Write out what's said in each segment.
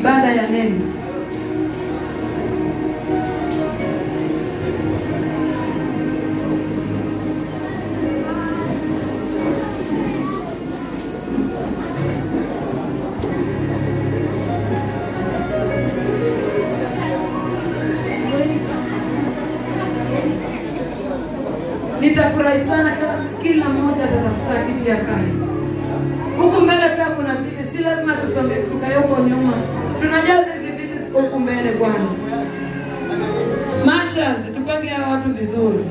ibada ya neno. Nitafurahi sana kila mmoja atatafuta kiti ya kai. Huko mbele pia kuna viti, si lazima tusome tukae huko nyuma. Tunajaza hizi viti huko mbele kwanza. Masha, tupange hawa watu vizuri.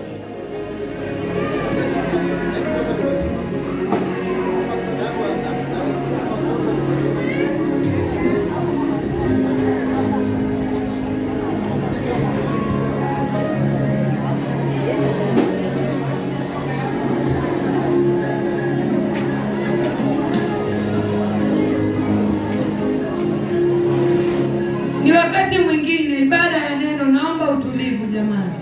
Ni wakati mwingine ibada ya neno, naomba utulivu jamani.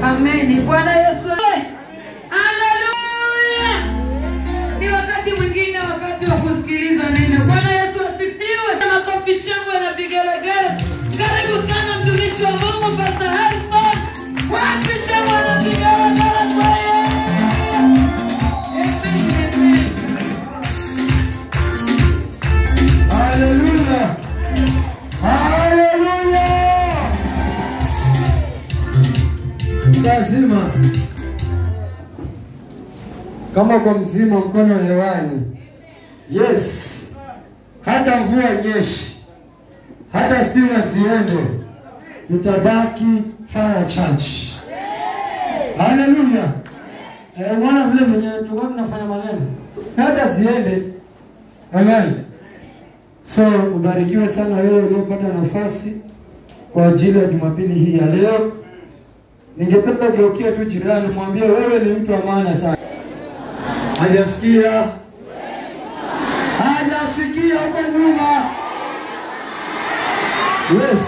Amen. Bwana Yesu. Haleluya. Ni wakati mwingine, wakati wa kusikiliza neno. Bwana Yesu asifiwe. Makofi, shangwe na vigelegele. Karibu sana mtumishi wa Mungu Pastor Harrison. Wapi shangwe na vigelegele kwa yeye. Amen. Haleluya. Haleluya. Lazima kama kwa mzima mkono hewani. Yes. Hata mvua nyeshi, hata stima ziende, tutabaki Fire Church. Haleluya. Mwana vile mwenye tulikuwa tunafanya maneno, hata ziende. Amen. So ubarikiwe sana wewe uliopata nafasi kwa ajili ya Jumapili hii ya leo. Ningependa geukia tu jirani, mwambie wewe ni mtu wa maana sana. Hajasikia? Hajasikia huko nyuma. Yes.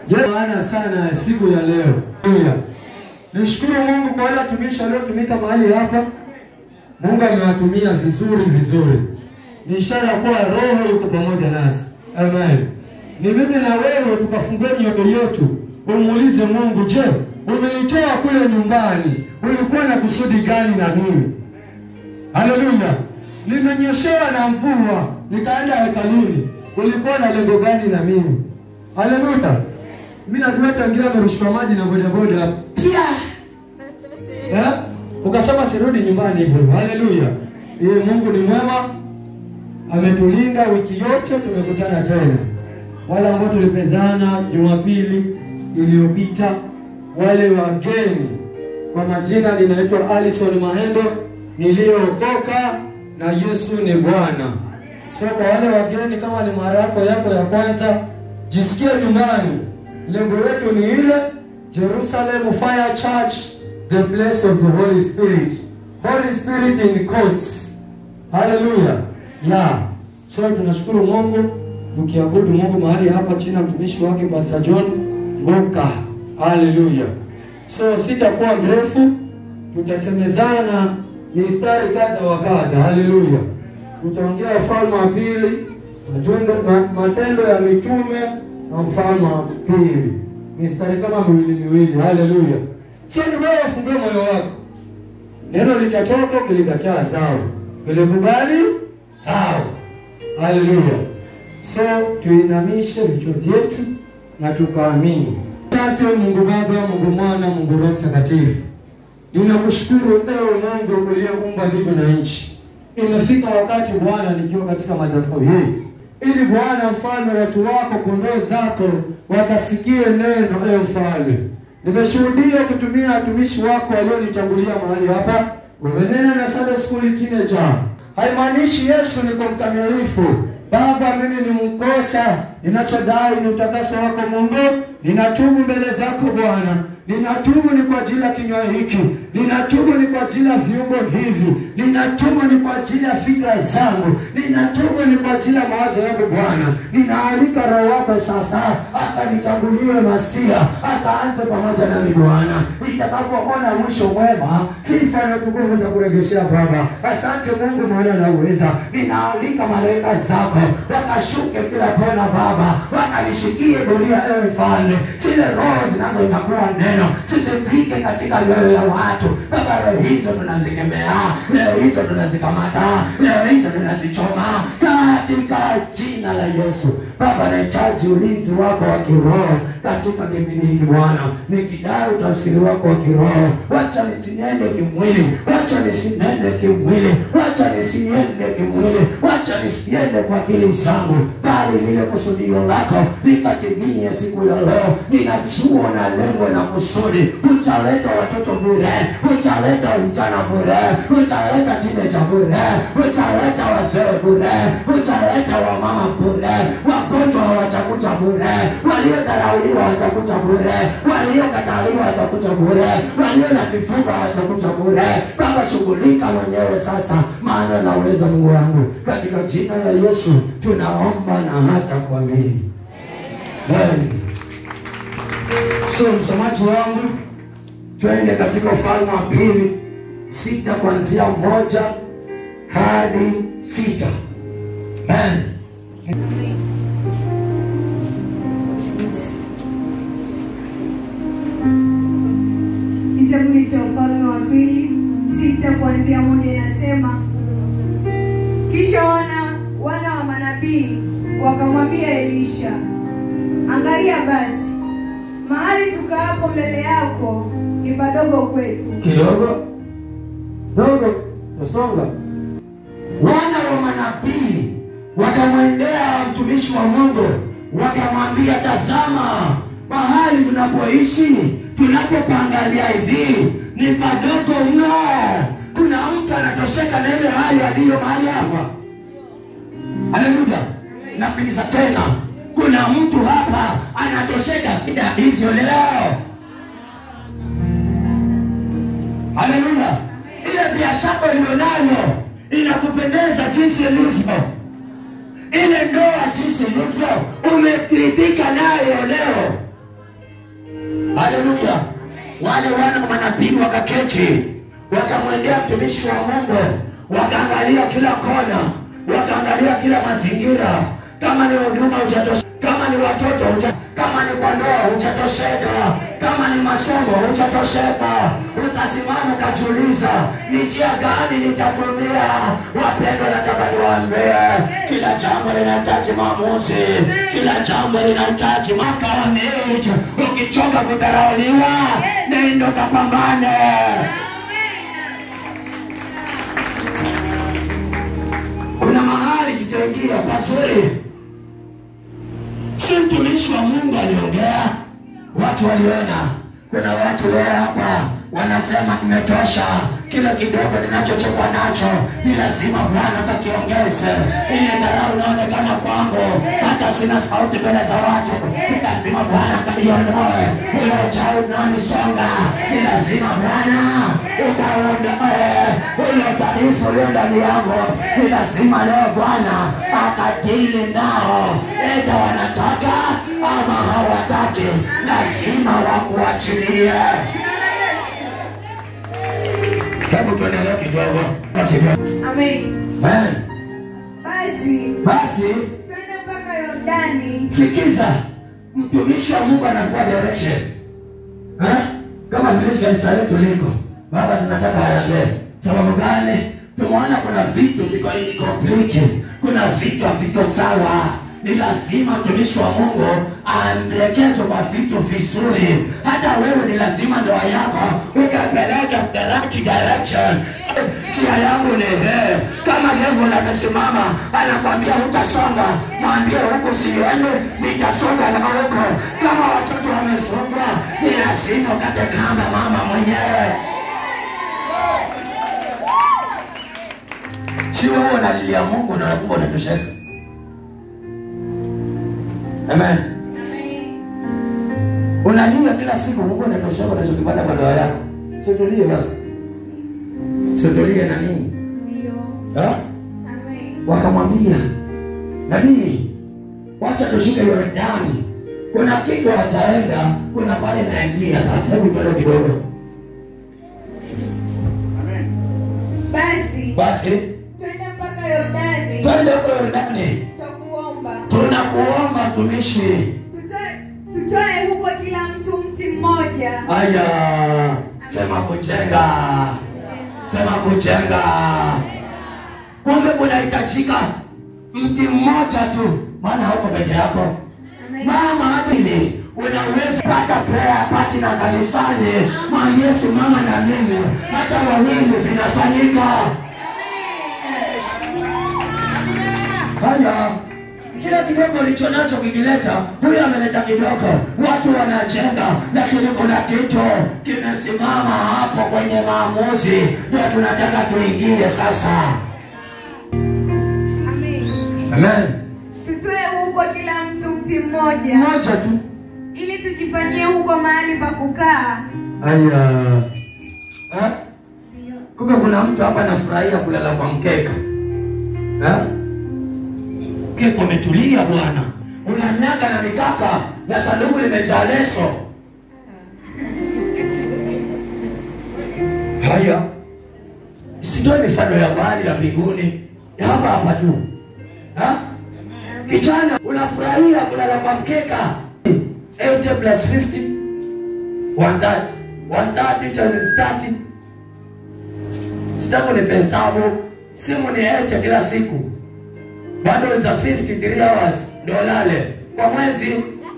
Yeye maana sana siku ya leo. Nishukuru Mungu kwa wale watumishi waliotumika mahali hapa. Mungu amewatumia vizuri vizuri. Ni ishara kwa Roho yuko pamoja nasi. Amen. Ni mimi na wewe tukafungue mioyo yetu. Umuulize Mungu, je, umeitoa kule nyumbani, ulikuwa na kusudi gani na nini? Haleluya. Nimenyeshewa na mvua, nikaenda hekaluni, ulikuwa na lengo gani na mimi? Haleluya. Mimi najua tangia marushwa maji na bodaboda. Pia. Ukasema sirudi nyumbani hivyo. Haleluya. Mungu ni mwema. Ametulinda wiki yote, tumekutana tena. Wale ambao tulipezana Jumapili iliyopita, wale wageni kwa majina linaitwa Alison Mahendo, niliyookoka na Yesu ni Bwana. So kwa wale wageni, kama ni mara yako ya kwanza, jisikie nyumbani. Lengo letu ni ile Jerusalem Fire Church, the place of the Holy Spirit. Holy Spirit in quotes. Hallelujah. Yeah. So tunashukuru Mungu, tukiabudu Mungu mahali hapa chini ya mtumishi wake Pastor John Ngoka. Hallelujah. So sitakuwa mrefu, tutasemezana mistari kadha wa kadha. Hallelujah. Tutaongea Ufalme wa Pili, Matendo ya Mitume na Ufalme wa Pili. Mistari kama miwili. Hallelujah. So ni wewe ufungue moyo wako. Neno litatoka, kilikataa sawa. Kilikubali sawa. Hallelujah. So tuinamishe vichwa vyetu na tukaamini. Asante Mungu Baba, Mungu Mwana, Mungu Roho Mtakatifu. Ninakushukuru leo Mungu uliyeumba mbingu na nchi. Imefika wakati Bwana nikiwa katika madhabahu hii, ili Bwana Mfalme, watu wako, kondoo zako wakasikie neno. Mfalme, nimeshuhudia kutumia watumishi wako walionitangulia mahali hapa. Umenena na Sunday school teenager. Haimaanishi Yesu niko mkamilifu. Baba, mimi ni mkosa, ninachodai ni utakaso wako Mungu. Ninatubu mbele zako Bwana. Ninatubu ni kwa ajili ya kinywa hiki. Ninatubu ni kwa ajili ya viungo hivi. Ninatubu ni kwa ajili ya fikra zangu. Ninatubu ni kwa ajili ya mawazo yangu Bwana. Ninaalika Roho wako sasa akanitangulie Masia, akaanze pamoja nami Bwana. Nitakapoona mwisho mwema, sifa na utukufu nitakurejeshea Baba. Asante Mungu maana unaweza. Ninaalika malaika zako wakashuke kila kona Baba, wakanishikie doria ewe Mfalme. Zile roho zinazoinakua neno zisifike katika mioyo ya watu Baba. Roho hizo tunazikemea, roho hizo tunazikamata, roho hizo tunazichoma katika jina la Yesu Baba. Nahitaji ulinzi wako wa kiroho katika kipindi hiki Bwana, nikidai utafsiri wako wa kiroho. Wacha nisiende kimwili, wacha nisiende kimwili, wacha nisiende kimwili, wacha nisiende kwa akili zangu, bali lile kusudio lako likatimie siku ya leo. Ninajua na lengo na kusudi. Utaleta watoto bure, utaleta vijana bure, utaleta teenager bure, utaleta wazee bure, utaleta wamama bure, wagonjwa watakuja bure, waliodharauliwa watakuja bure, waliokataliwa watakuja bure, walio na vifungo watakuja bure. Baba, shughulika mwenyewe sasa, maana naweza Mungu wangu. Katika jina la Yesu tunaomba na hata kuamini. Amen. So msomaji wangu, twende katika Ufalme wa Pili 6 kuanzia 1 hadi 6. Amen. Kitabu cha Ufalme wa Pili 6 kuanzia 1 inasema, kisha wana wa manabii wakamwambia Elisha, angalia basi, mahali tukaapo mbele yako ni padogo kwetu. Kidogo tusonga. Wana wa manabii wakamwendea mtumishi wa Mungu wakamwambia, tazama, mahali tunapoishi, tunapopangalia hivi ni padogo mno. Kuna mtu anatosheka na ile hali aliyo mahali hapa? Haleluya. Napinisa tena, kuna mtu hapa anatosheka kida hivyo leo? Haleluya. Ile biashara ulionayo inakupendeza jinsi ilivyo, ile ndoa jinsi ilivyo, umekritika nayo leo? Haleluya. Wale wana wa manabii wakaketi, wakamwendea mtumishi wa Mungu, wakaangalia kila kona, wakaangalia kila mazingira. Kama ni huduma hujatosheka, kama ni watoto kama ni kwa ndoa hujatosheka, kama ni masomo hujatosheka, utasimama ukajiuliza, ni njia gani nitatumia? Wapendwa, nataka niwaambie, kila jambo linahitaji maamuzi, kila jambo linahitaji maamuzi. Ukichoka kudharauliwa, nenda kapambane. Kuna mahali tutaingia pazuri. Si mtumishi wa Mungu aliongea, watu waliona. Kuna watu leo hapa wanasema nimetosha, kila kidogo ninachochekwa nacho ni lazima Bwana atakiongeze. Ile dharau inaonekana kwangu, hata sina sauti mbele za watu, ni lazima Bwana akaniondoe. Ule uchawi unaonisonga, ni lazima Bwana utaondoe. Ule udhaifu ulio ndani yangu, ni lazima leo Bwana akadili nao. Eda wanataka ama hawataki, lazima wakuachilie. Hebu tuendelee kidogo. Amen. Amen. Basi twende mpaka Yordani. Sikiza, mtumishi wa Mungu anakuwa direction. Kama vile kanisa letu liko, Baba tunataka harambee. Sababu gani? Tumeona kuna vitu viko incomplete, kuna vitu haviko sawa. Ni lazima mtumishi wa Mungu aelekezwe kwa vitu vizuri. Hata wewe ni lazima ndoa yako ukapeleke direction. Njia yangu ni hii. Kama level amesimama anakwambia utasonga, mwambie huko siende, nitasonga na huko. Kama watoto wamefunga, ni lazima ukate kamba mama mwenyewe. Si wewe unalilia Mungu na unakuwa unatosheka. Amen. Unalia kila siku, Mungu anatosheka unachokipata kwa ndoa yako. Sio tulie basi. Sio tulie nani? Ndio. Amen. Wakamwambia, nabii, wacha tushike Yordani. Kuna kitu hajaenda, kuna pale naingia sasa, hebu twende kidogo. Amen. Basi twende mpaka Yordani. Twende kwa Yordani. Tunakuomba tumishi. Tutoe huko kila mtu mti mmoja. Aya, sema kujenga. Sema kujenga. Kumbe kunahitajika mti mmoja tu, maana huko peke yako. Mama hadi unaweza pata prayer partner kanisani. Maana Yesu mama na mimi hata wawili vinafanyika. Haya, kila kidogo ulicho nacho kikileta, huyu ameleta kidogo, watu wanajenga, lakini kuna kitu kimesimama hapo kwenye maamuzi, ndio tunataka tuingie sasa. Amen. Amen. Tutoe huko kila mtu mti mmoja. Mmoja tu. Ili tujifanyie huko mahali pa kukaa. Aya. Kumbe kuna mtu hapa anafurahia kulala kwa mkeka. Mkeka umetulia bwana. Unanyaga na mikaka na sanduku limejaa leso. Haya. Sitoe mifano ya bali ya mbinguni. Hapa tu. Kijana unafurahia kulala kwa mkeka. 80 plus 50 130. 130 times 30. Sitako ni pesabu. Simu ni 8 kila siku. Bado za 53 hours dolale. Kwa mwezi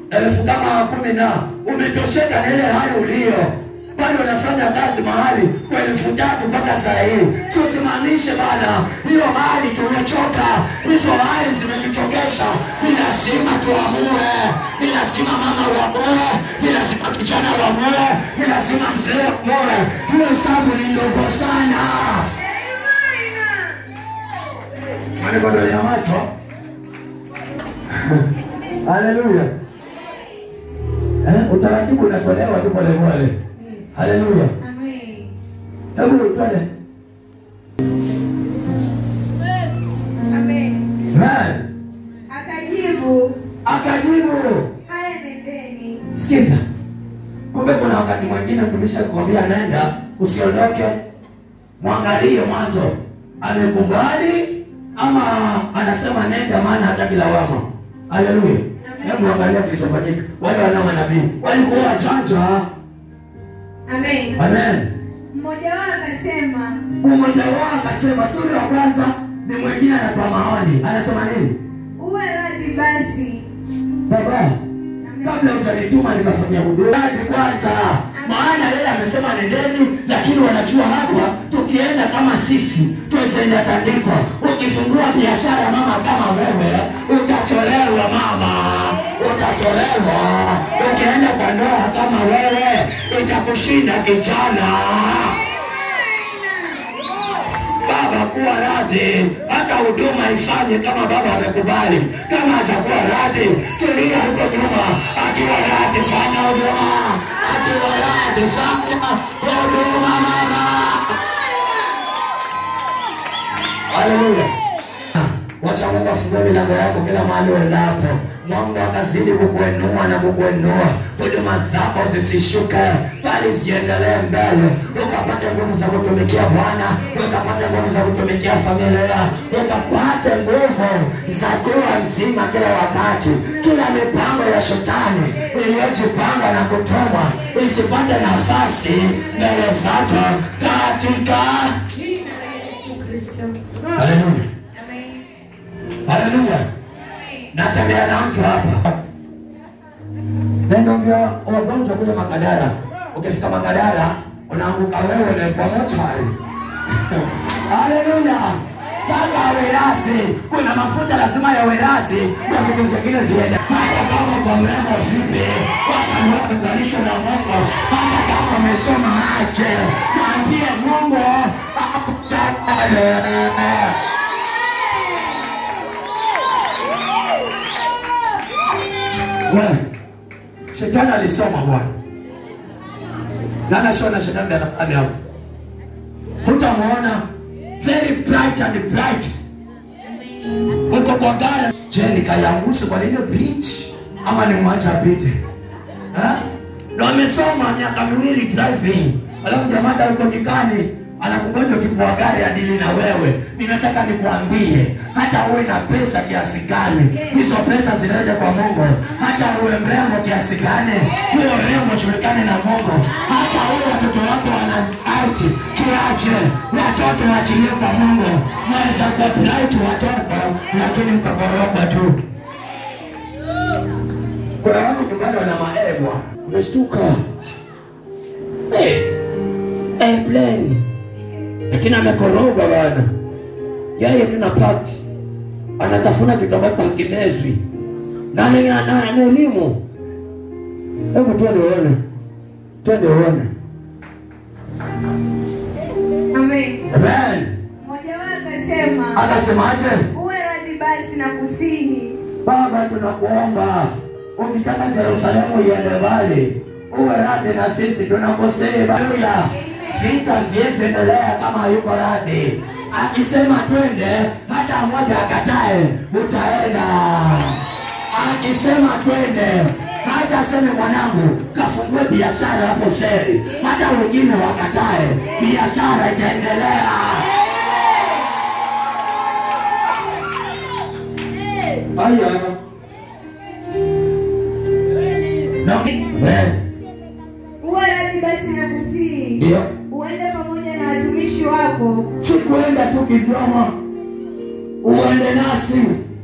1010 na umetosheka na ile hali ulio. Bado unafanya kazi mahali kwa 3000 mpaka saa hii. Sio simamishe bana. Hiyo mahali tumechoka. Hizo hali zimetuchokesha. Ni lazima tuamue. Ni lazima mama uamue. Ni lazima kijana uamue. Ni lazima mzee uamue. Hiyo hesabu ni ndogo sana. Maneno ya macho. Haleluya. Utaratibu unatolewa tu pole pole. Haleluya. Amen. Hebu twende. Amen. Amen. Akajibu. Haya nendeni. Sikiza. Kumbe kuna wakati mwingine tumisha kuambia nenda, usiondoke. Mwangalie mwanzo. Amekubali ama anasema nenda maana hataki lawama. Haleluya. Hebu angalia kilichofanyika. Wale wana manabii walikuwa wajanja. Amen. Amen. Mmoja wao akasema sura ya kwanza ni mwingine anatoa maoni. Anasema nini? Uwe radhi basi. Baba, kabla utanituma nikafanya huduma kwanza. Maana yeye amesema nendeni, lakini wanajua hapa tukienda kama sisi tuwezenda tandikwa. Ukifungua biashara mama kama wewe utatolewa mama. Utatolewa. Ukienda kwa ndoa kama wewe itakushinda kijana. Baba kuwa radhi, hata huduma ifanye kama baba amekubali. Kama hajakuwa radhi, tulia huko nyuma. Akiwa radhi fanya huduma. Akiwa radhi fanya huduma mama. Haleluya. Wacha Mungu afungue milango yako kila mahali uendapo. Mungu akazidi kukuinua na kukuinua. Huduma zako zisishuke, bali ziendelee mbele. Ukapate nguvu za kutumikia Bwana, ukapate nguvu za kutumikia familia, ukapate nguvu za kuwa mzima kila wakati. Kila mipango ya shetani iliyojipanga na kutumwa isipate nafasi mbele zako katika jina la Yesu Kristo. Haleluya. Haleluya. Natembea na mtu hapa. Nenda mbio wagonjwa kule Makadara. Ukifika Makadara unaanguka wewe na kwa mochari. Haleluya. Paka werasi. Kuna mafuta lazima ya werasi. Na vitu vingine viende. Hata kama kwa mrembo vipi, watu waunganisha na Mungu. Hata kama umesoma aje, mwambie Mungu akutane. Wewe shetani alisoma bwana. Na anashona shetani ndani hapo. Hutamuona very bright and bright. Uko kwa gari. Je, nikayangusa kwa lile bridge ama nimwacha apite? Na amesoma miaka 2 driving. Alafu jamaa yuko jikani anakungoja ukipua gari adili na wewe. Ninataka nikuambie, hata uwe na pesa kiasi gani, hizo pesa zinaenda kwa Mungu. Hata uwe mrembo kiasi gani, huo rembo julikane na Mungu. Hata uwe watoto wako wana aiti kiache, watoto waachilie kwa Mungu. Mweza kwa bright watoto, lakini mkakoroka tu. Kuna watu nyumbani wana maebwa, unashtuka. Airplane. Lakini amekoroga bwana. Yeye tuna pati. Anatafuna kitu ambacho hakimezwi. Nani ana elimu? Hebu twende uone. Twende uone. Amen. Amen. Mmoja wao akasemaje? Uwe radhi basi na kusihi. Baba tunakuomba, ukitaka Yerusalemu iende mbali, uwe radhi na sisi tunakosea. Haleluya. Vita viendelea kama yuko radhi. Akisema twende, hata mmoja akatae, utaenda. Akisema twende, hata sema mwanangu kafungue biashara hapo seri, hata wengine wakatae, biashara itaendelea. Aya. Uwe radhi basi na kusihi. Ndio. Uende pamoja na watumishi wako. Si kuenda tu kidogo. Uende nasi.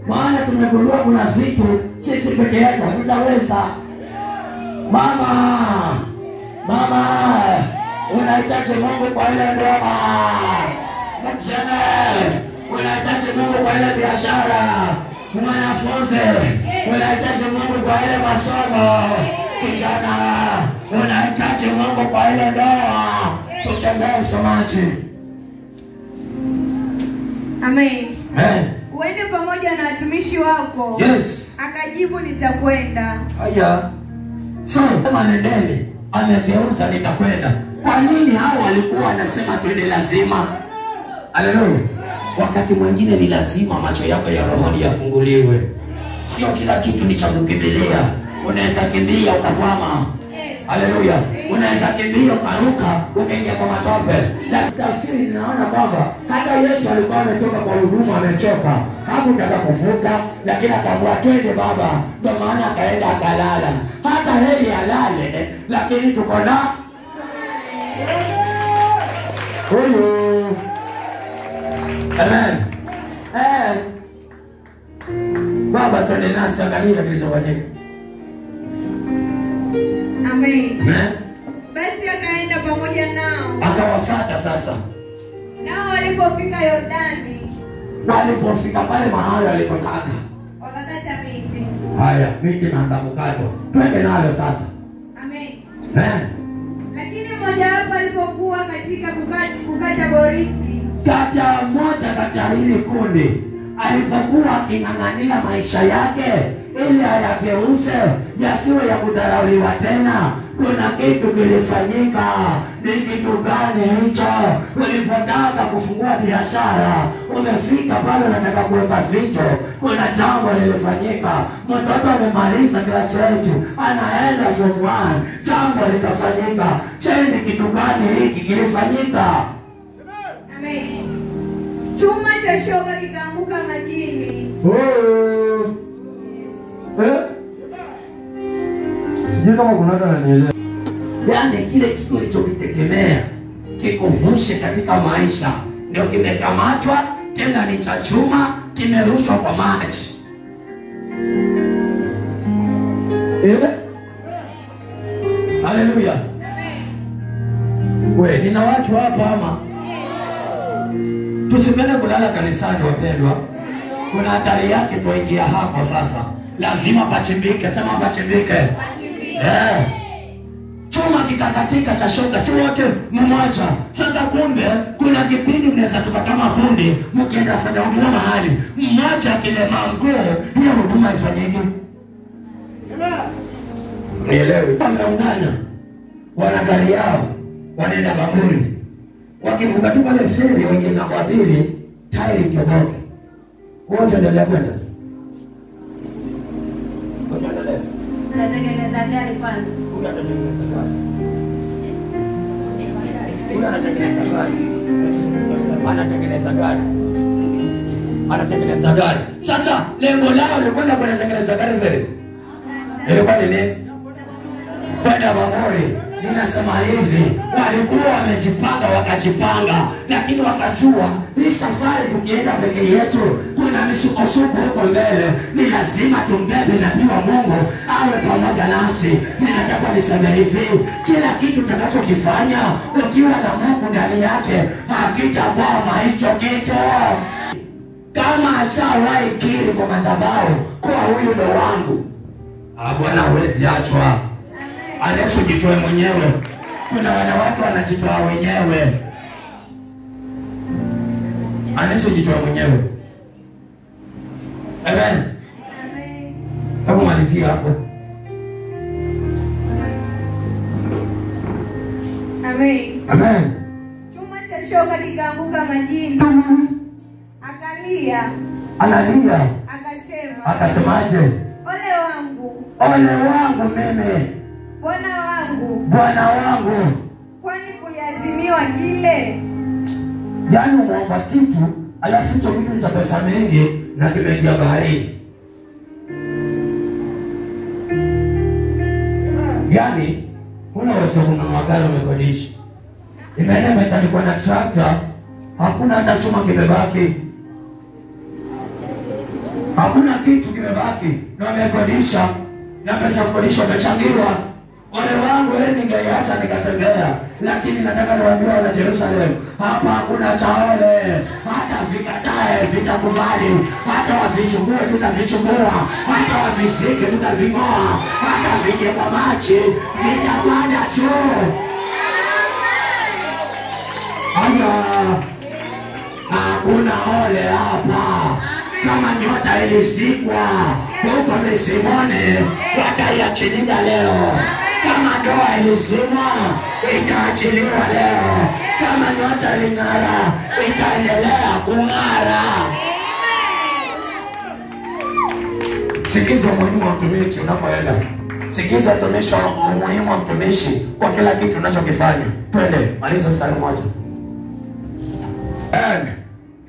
Maana tumegundua kuna vitu sisi peke yetu hatutaweza. Mama, unahitaji Mungu kwa ile ndoa. Mjane, unahitaji Mungu kwa ile biashara. Mwanafunzi, unahitaji Mungu kwa ile masomo. Kijana, unahitaji Mungu kwa ile ndoa. Tutembee msomaji. Amen. Uende pamoja na watumishi wako. Yes. Akajibu nitakwenda. Haya. So, kama nendeni, amegeuza nitakwenda. Kwa nini hao walikuwa wanasema twende lazima? Haleluya. Wakati mwingine ni lazima macho yako ya rohoni yafunguliwe. Sio kila kitu ni cha kukimbilia. Unaweza kimbia ukakwama. Haleluya. Unaweza kimbia ukaruka ukaingia kwa matope. Na tafsiri ninaona kwamba hata Yesu alikuwa ametoka kwa huduma amechoka. Hakutaka kuvuka, lakini akaamua twende baba. Ndio maana akaenda akalala. Hata heri alale, lakini tuko na huyu. Amen. Baba twende nasi, angalia kilichofanyika. Amen. Amen. Basi akaenda pamoja nao. Akawafuata sasa. Nao walipofika Yordani. Walipofika pale mahali alipotaka, wakakata miti. Haya, miti naanza kukatwa. Twende nalo sasa. Amen. Lakini mmoja wapo alipokuwa katika kukata boriti. Kata moja kati hili kundi alipokuwa aking'ang'ania maisha yake ili ayageuze yasiwe ya kudharauliwa tena, kuna kitu kilifanyika. Ni kitu gani hicho? Ulipotaka kufungua biashara, umefika pale unataka kuweka vitu, kuna jambo lilifanyika. Mtoto amemaliza class 8 anaenda form 1, jambo likafanyika. Je, ni kitu gani hiki kilifanyika? Amen. Chuma cha shoka kikaanguka majini. Sijui kama kuna watu wananielewa. Yaani kile kitu ulichokitegemea kikuvushe katika maisha ndio kimekamatwa, tena ni cha chuma, kimerushwa kwa maji. Haleluya. We, nina watu hapa ama? Tusipende kulala kanisani wapendwa. Kuna hatari yake tuingia hapo sasa. Lazima pachimbike, sema pachimbike. Chuma kikakatika cha shoka, si wote mmoja. Sasa kumbe kuna kipindi mnaweza tuka kama kundi mkienda fanya huduma mahali mmoja kilema nguo, hiyo huduma ifanyike. Nielewe. Wameungana. Wana gari yao. Wanaenda Bamburi. Wakivuka tu pale feri wengine na kwa pili, tairi kioboke. Wote endelea kwenda. Natengeneza gari kwanza. Huyu atatengeneza gari. Huyu anatengeneza gari. Anatengeneza gari. Anatengeneza gari. Sasa lengo lao lilikuwa ni kutengeneza gari vile. Ilikuwa ni nini? Kwenda Bamburi. Ninasema hivi, walikuwa wamejipanga wakajipanga, lakini wakajua hii safari tukienda peke yetu kuna misukosuko huko mbele, ni lazima tumbebe nabii wa Mungu awe pamoja nasi. Ninataka niseme hivi, kila kitu tutakachokifanya ukiwa na Mungu ndani yake hakitakwama hicho kitu. Kama ashawahi kiri kwa madhabahu kwa huyu ndo wangu, Bwana hawezi achwa. Alesu jitoe mwenyewe. Kuna wanawake wanajitoa wenyewe. Alesu jitoe mwenyewe. Amen. Amen. Hebu malizia hapo. Amen. Amen. Chuma cha shoka kikaanguka majini. Akalia. Analia. Akasema. Akasemaje? Ole wangu. Ole wangu mimi. Bwana wangu. Bwana wangu. Kwani kuliazimiwa kile? Yaani unaomba kitu, alafu hicho kitu cha pesa mingi na kimeingia baharini. Yaani, unaweza kununua gari umekodisha. Imeenda imetandikwa na trakta, hakuna hata chuma kimebaki. Hakuna kitu kimebaki. Na umekodisha, na pesa kukodisha umechangiwa. Ole wangu ningeiacha nikatembea, lakini nataka niwaambie wana Jerusalem, hapa hakuna cha ole. Hata vikatae vitakubali, hata wavichukue tutavichukua, hata wavisike tutaving'oa, hata vije kwa maji vitapanda juu. Haya, hakuna ole hapa. Kama nyota ilisikwa huko Misimone, wataiachilia leo. Kama ndoa ilizimwa, itaachiliwa leo. Kama nyota iling'ara, itaendelea kung'ara. Sikiza umuhimu wa mtumishi unapoenda. Sikiza umuhimu wa mtumishi kwa kila kitu unachokifanya. Twende, maliza mstari mmoja.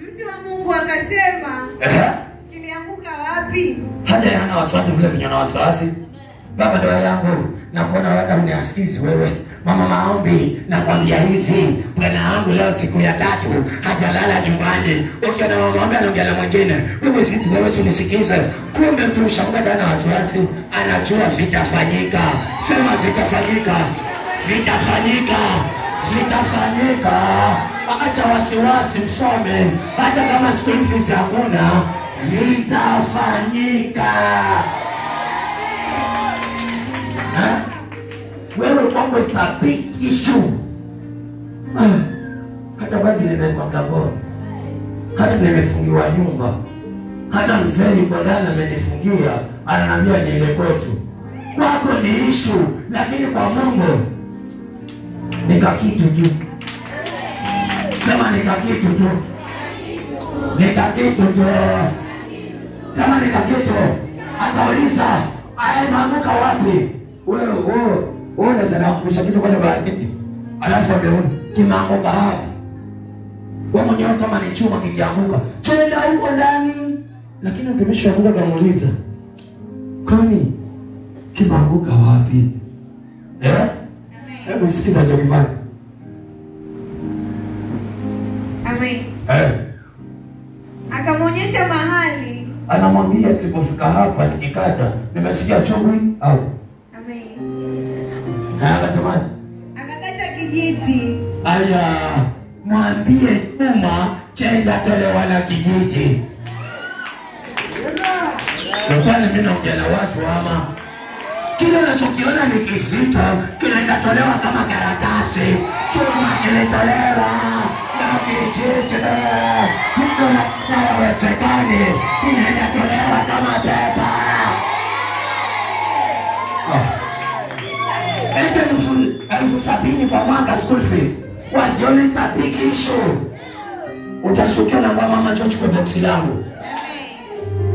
Mtu wa Mungu akasema, kilianguka wapi? Hata yana wasiwasi vile vijana wasiwasi. Baba ndoa yangu, na kuona hata uniasikizi wewe. Mama maombi, nakwambia hivi, bwana wangu leo siku ya 3 hajalala nyumbani. Ukiona mama maombi anaongea na mwingine, wewe vipi wewe unisikize? Kumbe mtu mshangata na wasiwasi, anajua vitafanyika. Sema vitafanyika. Vitafanyika. Vitafanyika. Acha wasiwasi, msome. Hata kama school fees hakuna, vitafanyika. Wewe kwangu it's a big issue. Hata bagi nimewekwa mlangoni, hata nimefungiwa nyumba, hata mzee yuko ndani amenifungia, ananiambia niende kwetu. Kwako ni issue, lakini kwa Mungu nika kitu tu. Sema nika kitu tu. Nika kitu tu. Sema nika kitu. Akauliza, maanguka wapi? Wewe unaweza kukusha kitu kwa baharini. Alafu ameona kimeanguka hapa. Wewe mwenyewe kama ni chuma kikianguka, twenda huko ndani. Lakini mtumishi wa Mungu akamuuliza, kwani kimeanguka wapi? Hebu sikiza alichokifanya. Amen. Akamwonyesha mahali. Anamwambia tulipofika hapa nikikata, nimesikia chungwi au? Amen. Akasemaje? Akakata kijiti. Aya, mwambie chuma chenda tolewa na kijiti. Kwani mimi naongea na watu ama kile unachokiona ni kizito, kinaenda tolewa kama karatasi. Chuma kilitolewa na kijiti. Mtu anawezekani inaenda tolewa kama pepa. 70,000 kwa mwaka school fees. Wasione it's a big issue. Utashukia na mama, njoo chukue boksi langu.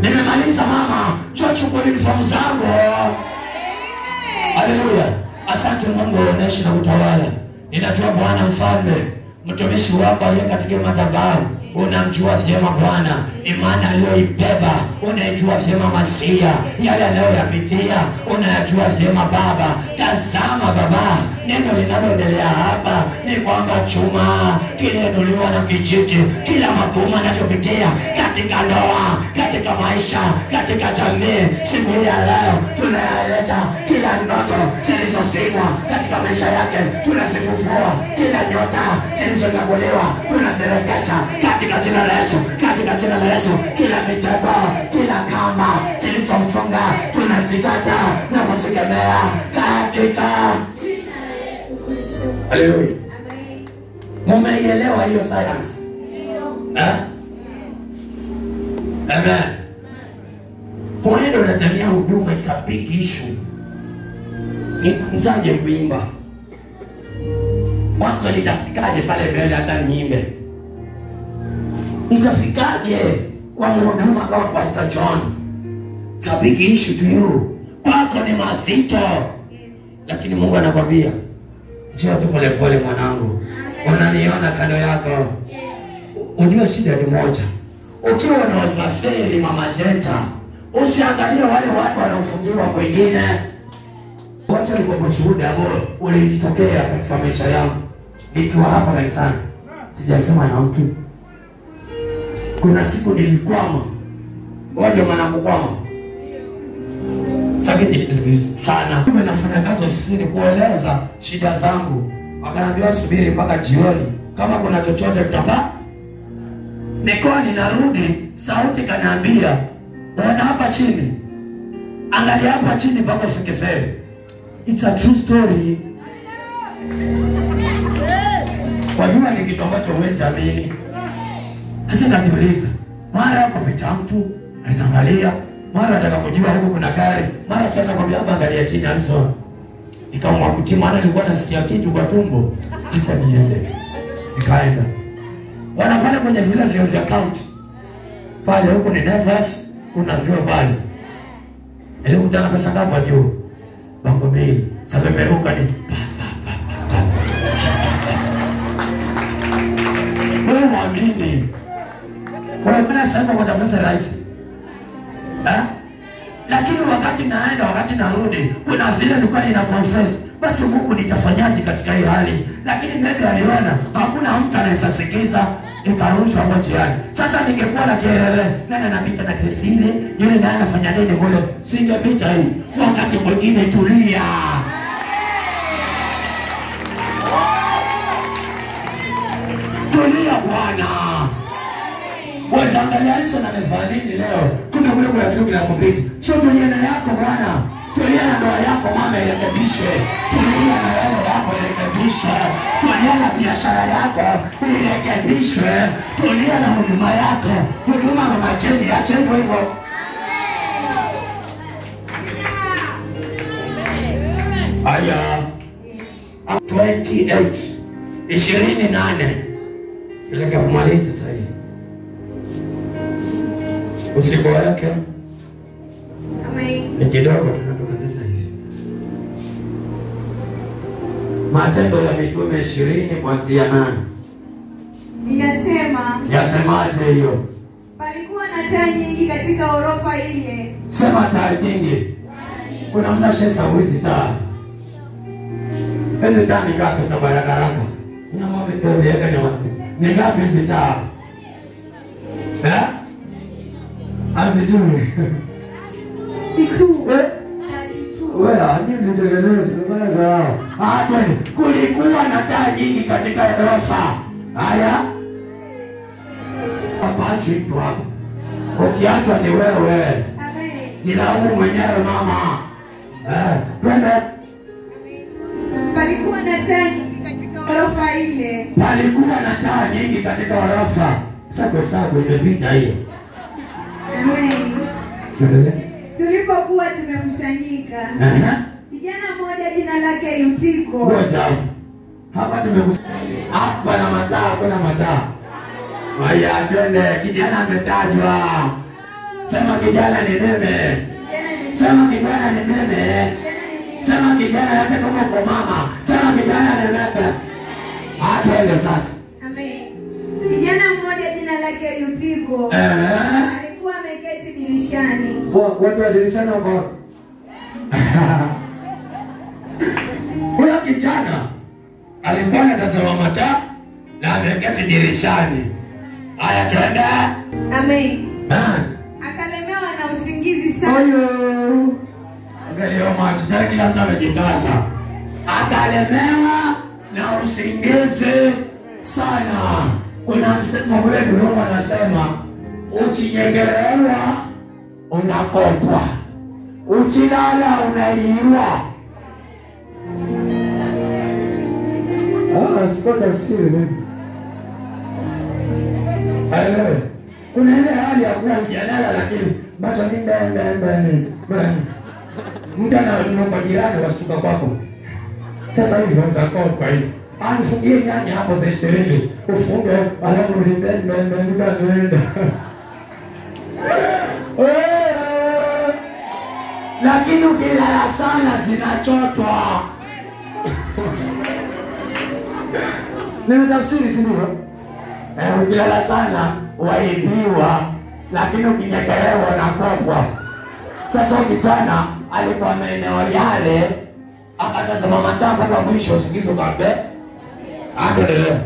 Nimemaliza mama, njoo chukue uniform zangu. Haleluya. Asante Mungu, unaishi na utawala. Ninajua Bwana mfalme, mtumishi wako aliye katika madhabahu, unamjua vyema Bwana, imani aliyoibeba unajua vyema Masia, yale anayoyapitia unayajua vyema Baba. Tazama Baba, neno linaloendelea hapa ni kwamba chuma kiliinuliwa na kijiti, kila magumu anachopitia katika ndoa, katika maisha, katika jamii, siku hii ya leo tunayaleta kila ndoto zilizozimwa katika maisha yake, tunazifufua kila nyota zilizonaguliwa, tunazirejesha katika jina la Yesu, katika jina la Yesu. Kila mitego, kila kamba zilizomfunga tunazikata na kuzigemea katika jina la Yesu Kristo. Haleluya. Amen. Mumeielewa hiyo science? Ndio. Amen. Mwenendo unadhania huduma it's a big issue. Nitaje kuimba? Mwanzo nitafikaje pale mbele hata niimbe? Nitafikaje kwa mhuduma kama Pastor John? It's a big issue to you. Kwako ni mazito. Yes. Lakini Mungu anakwambia, njoo tu pole pole mwanangu. Unaniona kando yako. Yes. Unio shida ni moja. Ukiwa na wasafiri mama Jenta, usiangalie wale watu wanaofungiwa kwingine. Wacha nikupe shuhuda ambao ulijitokea katika maisha yangu. Nikiwa hapa kanisani, sijasema na mtu. Kuna siku nilikwama. Waje mwanangu kwama. Sitaki sana. Mimi nafanya kazi ofisini kueleza shida zangu. Wakaniambia subiri mpaka jioni. Kama kuna chochote tutapa. Nikawa ninarudi, sauti kaniambia, "Bwana hapa chini. Angalia hapa chini mpaka ufike feri." It's a true story. Wajua ni kitu ambacho huwezi amini. Sasa najiuliza, mara kupita mtu, anaangalia, mara nataka kujua huko kuna gari, mara sana kwambia hapa angalia chini aliso. Nikaamua kutii, maana nilikuwa nasikia kitu kwa tumbo. Acha niende. Nikaenda. Wanapanda kwenye vile vya account. Pale huko ni nervous, kuna vio pale. Ile utana pesa ngapi juu? Bango mbili. Sasa meruka ni wewe mwamini. Kwa hiyo sasa kwa pesa rahisi. Lakini wakati naenda, wakati narudi, kuna vile nilikuwa nina confess, basi Mungu nitafanyaje katika hii hali? Lakini maybe aliona hakuna mtu anayesikiza, ikarushwa hapo njiani. Sasa ningekuwa na kelele, nani anapita na kesi ile, yule naye anafanya nini kule? Singepita hii. Wakati mwingine tulia. Tulia Bwana. Wewe angalia Yesu anafanya nini leo? Kuna kitu kinakupita. Sio tulia na yako Bwana. Tulia na ndoa yako mama irekebishe. Tulia na yale yako irekebishe. Tulia na biashara yako irekebishwe. Tulia na huduma yako. Huduma mama Jeni ache hivyo hivyo. Aya. 28 Ileka kumaliza sasa hivi. Usiku wake. Amen. Ni kidogo tunatoka sasa hivi. Matendo ya Mitume 20 kuanzia 8. Inasema. Yasemaje hiyo? Palikuwa na taa nyingi katika orofa ile. Sema taa nyingi. Kuna mnashesa hizi taa. Hizi taa ni ngapi sasa baraka? Nyama mbele yake nyama sasa. Ni ngapi hizi taa? Amzituni. Kitu. Wewe hadi nitengeneze bana gao. Kwani kulikuwa na taa nyingi katika orofa. Haya. Apachi tu hapo. Ukiachwa ni wewe. Amen. Jilaumu mwenyewe mama. Twende. Palikuwa na taa nyingi katika orofa ile. Palikuwa na taa nyingi katika orofa. Sasa kwa sababu imepita hiyo. Amen. Tulipokuwa tumekusanyika, Kijana mmoja jina lake Yutiko. Ngoja. Hapa tumekusanya. Hapa na mataa, kuna mataa. Haya twende, kijana ametajwa. Sema kijana ni meme. Sema kijana ni meme. Sema kijana yake kama kwa mama. Sema kijana ni meme. Twende sasa. Amen. Kijana mmoja jina lake Yutiko. Alikuwa ameketi dirishani. Watu wa dirishani wako. Huyo kijana alikuwa anatazama mataa na ameketi dirishani. Haya twende. Amen. Akalemewa na usingizi sana. Oyo. Angalia macho, tayari kila mtu amejitasa. Akalemewa na usingizi sana. Kuna msemo ule Roma anasema uchinyegelewa unakopwa, uchilala unaiwa. Sikota usiri mimi. Elewe. Kuna ile hali ya kuwa hujalala lakini macho ni mbele. Mtu anaomba jirani washtuka kwako. Sasa hivi unaweza kwa hivi. Anifungie nyanya hapo za 20. Ufunge alafu mbele nenda. Lakini ukilala sana zinachotwa. Nimetafsiri si ndio? Ukilala sana waibiwa, lakini ukinyekelewa unakopwa. Sasa ukitana alikuwa maeneo yale, akatazama mataa mpaka mwisho, usingizi ukambe. Endelea.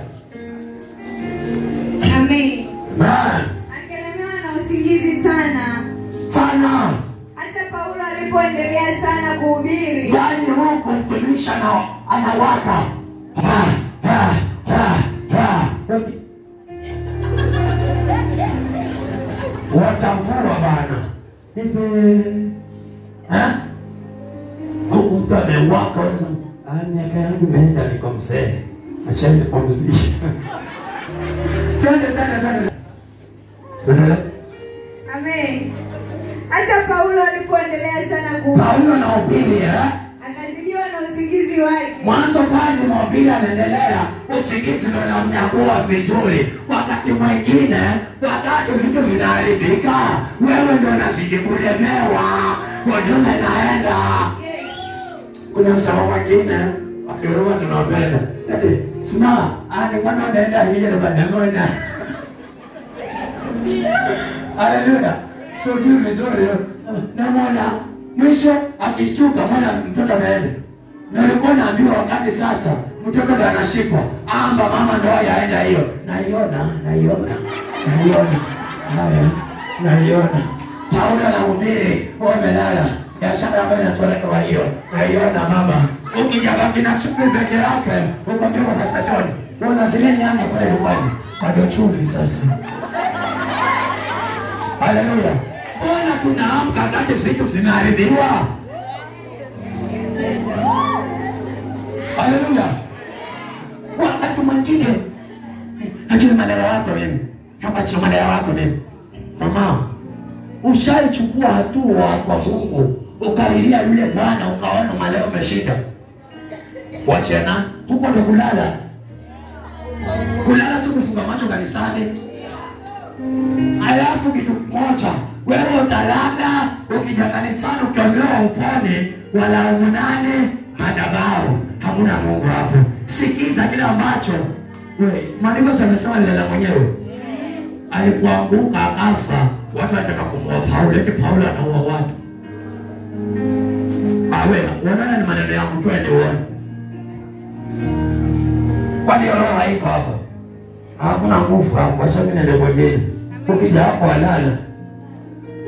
Amen. Man. Akalemewa na usingizi sana. Sana. Hata Paulo alipoendelea sana kuhubiri. Yaani huko mtumisha na anawaka. Watamvua bana. Huku mtu amewaka wanasema, miaka yangu imeenda niko mzee. Acha nipumzike. Twende. Amen. Hata Paulo alipoendelea sana kuhubiri. Paulo anahubiri akazidiwa na usingizi wake. Mwanzo kani mhubiri anaendelea, usingizi ndio unamnyakua vizuri. Wakati mwingine, wakati vitu vinaharibika, wewe ndio unazidi kulemewa. Huduma inaenda. Yes. Kuna msamaha mwingine, wakiruma tunapenda. Yaani, sima, ni mwana unaenda hije na badamona. Haleluya. So juu vizuri. Na mwana mwisho akishuka mwana mtoto anaenda. Na nilikuwa naambiwa wakati sasa mtoto ndo anashikwa. Amba mama ndo yaenda hiyo. Naiona. Haya. Naiona. Paulo anahubiri, wamelala. Biashara ambayo inatoleka kwa hiyo. Naiona mama. Ukijabaki na chumvi peke yake, ukwambia kwa Pastor John, una zile nyanya kule dukani. Bado chumvi sasa. Haleluya. Mbona tunaamka wakati vitu vinaharibiwa? Haleluya. Wakati mwingine achana malaya wako mimi. Achana malaya wako mimi. Mama, ushaichukua hatua kwa Mungu, ukalilia yule bwana ukaona malaya umeshinda. Wachana, huko ndo kulala. Kulala si kufunga macho kanisani. Alafu kitu kimoja, wewe utalala, ukija kanisani ukiambiwa upone, wala umunane madhabahu, hamuna Mungu hapo. Sikiza kile ambacho maandiko yanasema lala mwenyewe. Alipoanguka akafa, watu wataka kumuua Paulo, eti Paulo anaua watu. Unaona ni maneno yangu tu uone. Kwani roho haiko hapa? Hakuna nguvu hapo, acha mimi nende kwa jeni. Ukija hapo alala.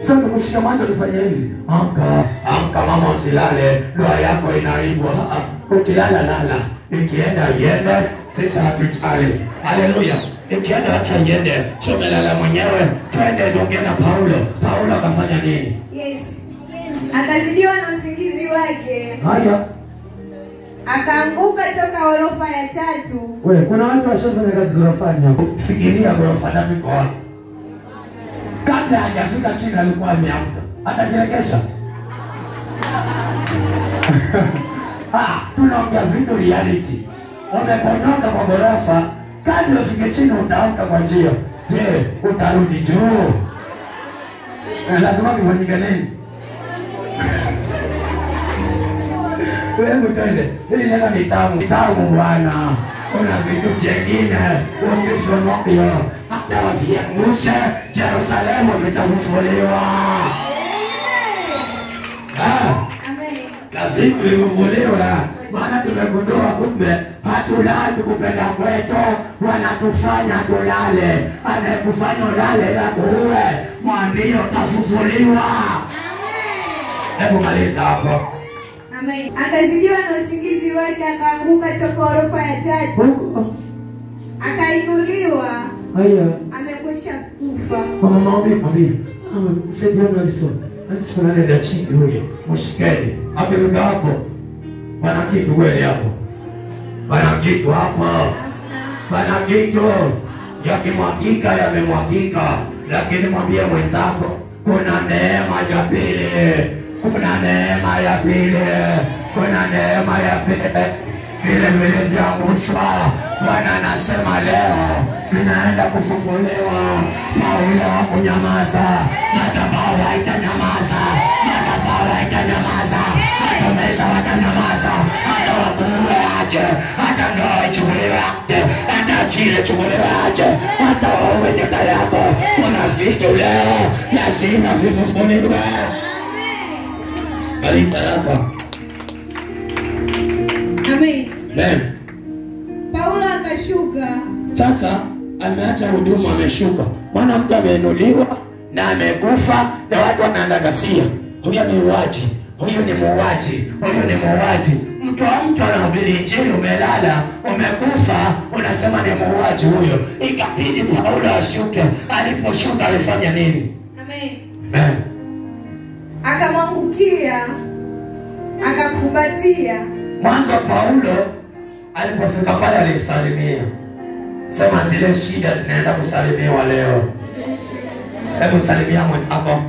Sasa tumeshikamana tufanye hivi. Amka mama usilale, ndoa yako inaibwa. Ukilala lala, ikienda iende, sisi hatujali. Haleluya. Ikienda acha iende, sio melala mwenyewe. Twende tuongee na Paulo. Paulo akafanya nini? Yes. Akazidiwa na usingizi wake. Haya. Akaanguka toka ghorofa ya 3. Kuna watu washafanya kazi ghorofani hapo. Fikiria ghorofa na miko hapo. Kabla hajafika chini alikuwa ameamka. Atajiregesha. Tunaongea vitu reality. Umeponyoka kwa ghorofa, kabla ufike chini utaamka kwa njia. Je, utarudi juu? Lazima nifanyike nini? Wewe twende. Hili neno ni tamu. Tamu bwana. Kuna vitu vingine usishonoke. Hata waviangushe, Yerusalemu vitafufuliwa. Lazima vifufuliwe. Maana tumegundua kumbe hatulali kupenda kwetu, wanatufanya tulale. Anayekufanya ulale na kuue, mwambie utafufuliwa. Hebu maliza hapo. Amen. Akazidiwa na usingizi wake, akaanguka toka ghorofa ya 3. Akainuliwa. Amekwisha kufa. Mama maombi. Msaidieni alisoma. Alisoma nenda chini huyo. Mshikeni. Amefika hapo. Bana kitu kweli hapo. Bana kitu hapo. Bana kitu. Yakimwagika yamemwagika. Lakini mwambie mwenzako kuna neema ya pili. Kuna neema ya pili. Kuna neema ya pili. Vile vilivyoangushwa, Bwana anasema leo vinaenda kufufuliwa. Paulo hakunyamaza, madhabahu haitanyamaza, madhabahu haitanyamaza, hata maisha watanyamaza, hata wakuue aje, hata ndoa ichukuliwe aje, hata ajira ichukuliwe aje, hata waue nyota yako. Kuna vitu leo lazima vifufuliwe. Maliza lako. Amen. Paulo akashuka. Sasa ameacha huduma, ameshuka. Mwana mtu ameinuliwa na amekufa na watu wanaandagasia. Huyo ni muuaji. Huyo ni muuaji. Huyo ni muuaji. Mtu anahubiri injili, umelala, umekufa, unasema ni muuaji huyo. Ikabidi Paulo ashuke. Aliposhuka alifanya nini? Amen. Akamwangukia, akakumbatia. Mwanzo Paulo alipofika pale alimsalimia. Sema zile shida zinaenda kusalimiwa leo. Hebu salimia mwenzako.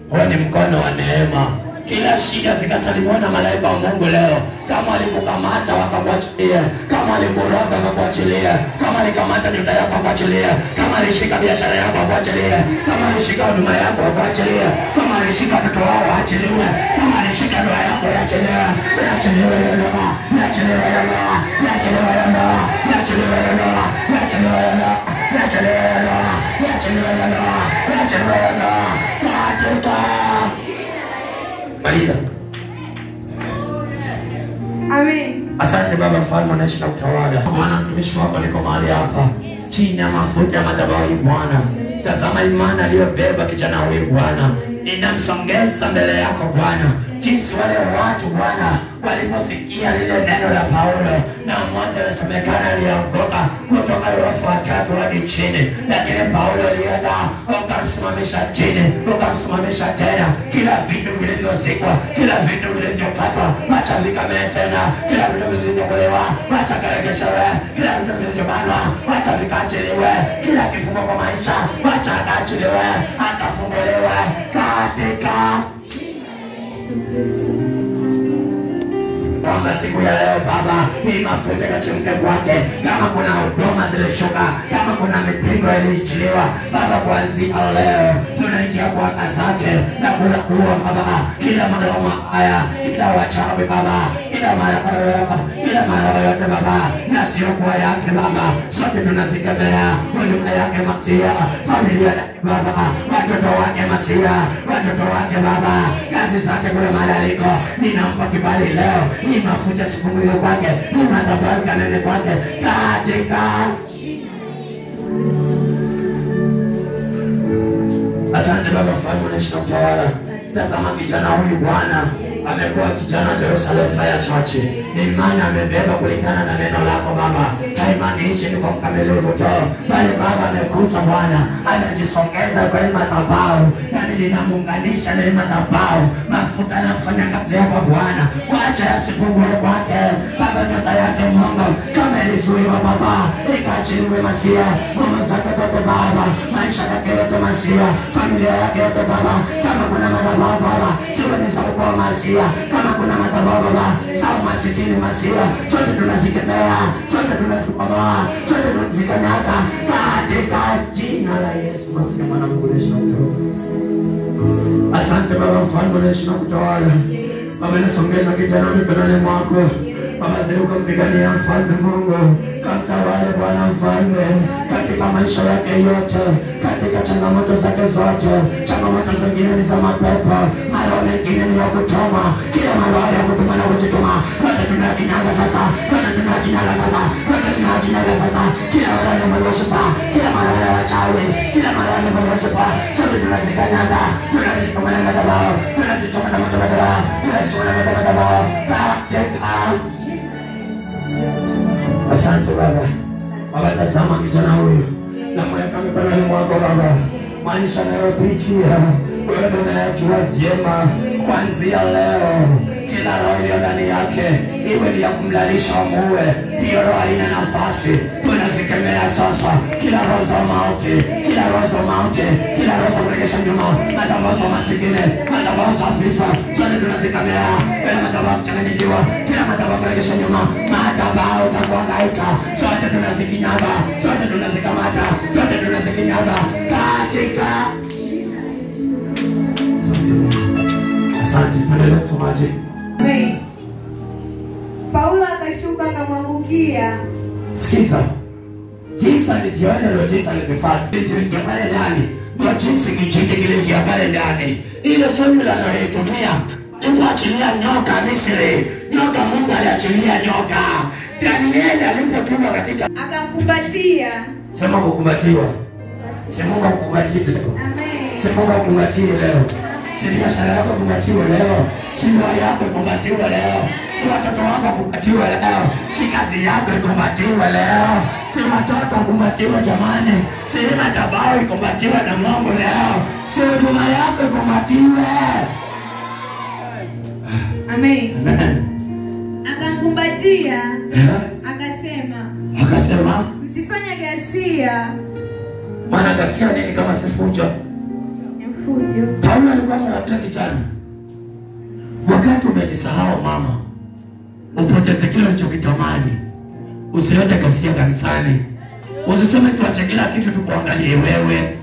Huo ni mkono wa neema. Kila shida zikasalimiwa na malaika wa Mungu leo. Kama alikukamata wakakuachilia, kama alikuroga wakakuachilia, kama alikamata nyota yako wakakuachilia, kama alishika biashara yako wakakuachilia, kama alishika huduma yako wakakuachilia, kama alishika watoto wao waachiliwe, kama alishika ndoa yako yaachiliwe, yaachiliwe ya ndoa, yaachiliwe ya ndoa, yaachiliwe ya ndoa, yaachiliwe ya ndoa, yaachiliwe ya ndoa, yaachiliwe ya ndoa, yaachiliwe ya ndoa, yaachiliwe ya ndoa. Katika maliza. Amen. Asante Baba mfalme, unaishi na utawala. Bwana mtumishi wako niko mahali hapa chini ya mafuta ya madhabahu Bwana. Tazama imani aliyobeba kijana huyu Bwana. Ninamsongeza mbele yako Bwana. Jinsi wale watu Bwana waliposikia lile neno la Paulo, na mmoja anasemekana aliongoka kutoka ghorofa ya 3 hadi chini, lakini Paulo alienda ukamsimamisha chini, ukamsimamisha tena. Kila vitu vilivyozikwa, kila vitu vilivyokatwa, acha vikamee tena. Kila vitu vilivyokolewa, acha karegeshewe. Kila vitu vilivyobanwa, acha vikaachiliwe. Kila kifungo kwa maisha, acha akaachiliwe, akafunguliwe katika kwamba siku ya leo Baba, hii mafuta kachemke kwake. Kama kuna huduma zilishuka, kama kuna mipingo iliichiliwa Baba, kuanzia leo tunaingia kwa anga zake na kuna kuwa Baba kila madhara haya, kila wachawi Baba, kila mara yote Baba, na sio kwa yake Baba, sote tunazikemea. Huduma yake Masia, familia Baba, watoto wake Masia, watoto wake Baba, kazi zake kule malaliko, ninampa kibali leo. Ni mafuta sifunguliwe kwake, ni madhabahu kanene kwake katika Asante Baba mfalme, unaishi na utawala. Tazama kijana huyu Bwana amekuwa kijana wa Jerusalem Fire Church. Ni imani amebeba kulingana na neno lako Baba. Haimaanishi ni kwa mkamilifu tu, bali Baba amekuja Bwana, anajisongeza kwa hii madhabahu, nami ninamuunganisha na hii madhabahu. Mafuta yanafanya kazi yako Bwana, wacha yasipungue kwake Baba. Nyota yake Mungu kama ilizuiwa ikachiliwa Baba, ikachiliwe Masia, nguvu zake zote Baba, maisha yake yote Masia, familia yake yote Baba, kama kuna madhabahu Baba, siwezi saukoa Masia, kama kuna madhabahu Baba, sawa masikini Masia, sote tunazikemea, sote tunazikomoa, sote tunazikanyaga katika jina la Yesu Masia, mwana mkuresha mtoto. Asante Baba mfalme unaishi na kutawala. Baba nasongeza kijana mikononi mwako. Baba ziruka mpigania mfalme Mungu. Kamtawale Bwana mfalme katika maisha yake yote, katika changamoto zake zote. Changamoto zingine ni za mapepo, mara mengine ni ya kutoma. Kila mara ya kutuma na kujituma, wote tunakinyaga sasa, wote tunakinyaga sasa, wote tunakinyaga sasa. Kila mara ya maloshpa, kila mara ya wachawi, kila mara ya maloshpa, sote tunazikanyaga, tunazituma na madhabahu, tunazituma na madhabahu, tunazituma na madhabahu, katika. Asante Baba. Baba tazama kijana huyu, na mweka mikononi mwako Baba. Maisha anayopitia wewe unayajua vyema. Kuanzia leo kila roho iliyo ndani yake iwe ni ya kumlalisha muue, hiyo roho haina nafasi. Tunazikemea sasa kila roho za mauti, kila roho za mauti, kila roho za kuregesha nyuma, madhabahu za masikini, madhabahu za vifo, zote tunazikemea. Kila madhabahu kuchanganyikiwa, kila madhabahu kuregesha nyuma, madhabahu za kuhangaika, zote tunazikinyaga, zote tunazikamata, zote tunazikinyaga katika. Asante, tuendelee tumaji. Amen. Paulo akashuka akamwangukia. Sikiza. Jinsi alivyoenda ndio jinsi alivyofanya. Ndio pale ndani. Ndio jinsi kijiji kile pale ndani. Ile formula anayotumia ni kuachilia nyoka Misri. Nyoka Mungu aliachilia nyoka. Danieli alipotuma katika Akamkumbatia. Sema kukumbatiwa. Sema Mungu akukumbatie leo. Amen. Sema Mungu akukumbatie leo. Si biashara yako kumbatiwa leo, si ndoa yako kumbatiwa leo, si watoto wako kumbatiwa leo, si kazi yako kumbatiwa leo, si watoto kumbatiwa jamani, si madhabahu kumbatiwa na Mungu leo, si huduma yako kumbatiwe. Amen. Amen. Akamkumbatia. Akasema, msifanye ghasia. Maana ghasia nini kama si fujo? Fujo. Paulo alikuwa mwanamke kijana. Wakati umejisahau mama, upoteze kile ulichokitamani. Usilete ghasia kanisani. Usiseme tuache kila kitu tukuangalie wewe.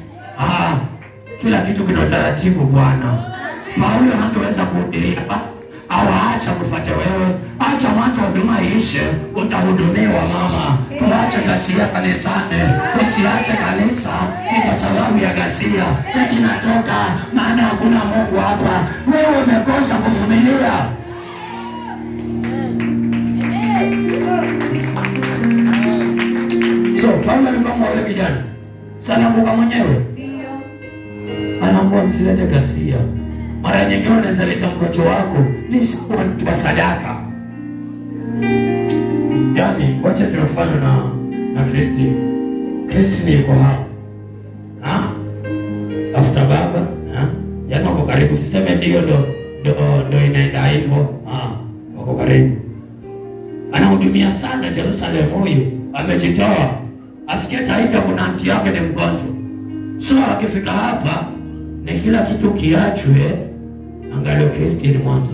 Kila kitu kina utaratibu Bwana. Paulo hangeweza kuhuduria au acha kufuata wewe. Acha mwanzo huduma iishe, utahudumiwa mama. Tuache ghasia kanisani. Usiache kanisa kwa sababu ya ghasia. Eti natoka maana hakuna Mungu hapa. Wewe umekosa kuvumilia. So Paulo alikuwa mwana kijana. Sana mbuka mwenyewe. Anaamua msilete ghasia. Mara nyingine unaweza leta mkojo wako ni sawa kwa sadaka. Yaani wacha tuwafanye na Kristi. Kristi yuko hapa. After baba, yaani wako karibu, siseme hiyo ndo inaenda hivyo. Wako karibu. Anahudumia sana Yerusalemu huyu. Amejitoa. Asikie taita kuna anti yake ni mgonjwa. So akifika hapa ni kila kitu kiachwe. Angalia Kristi ni mwanzo.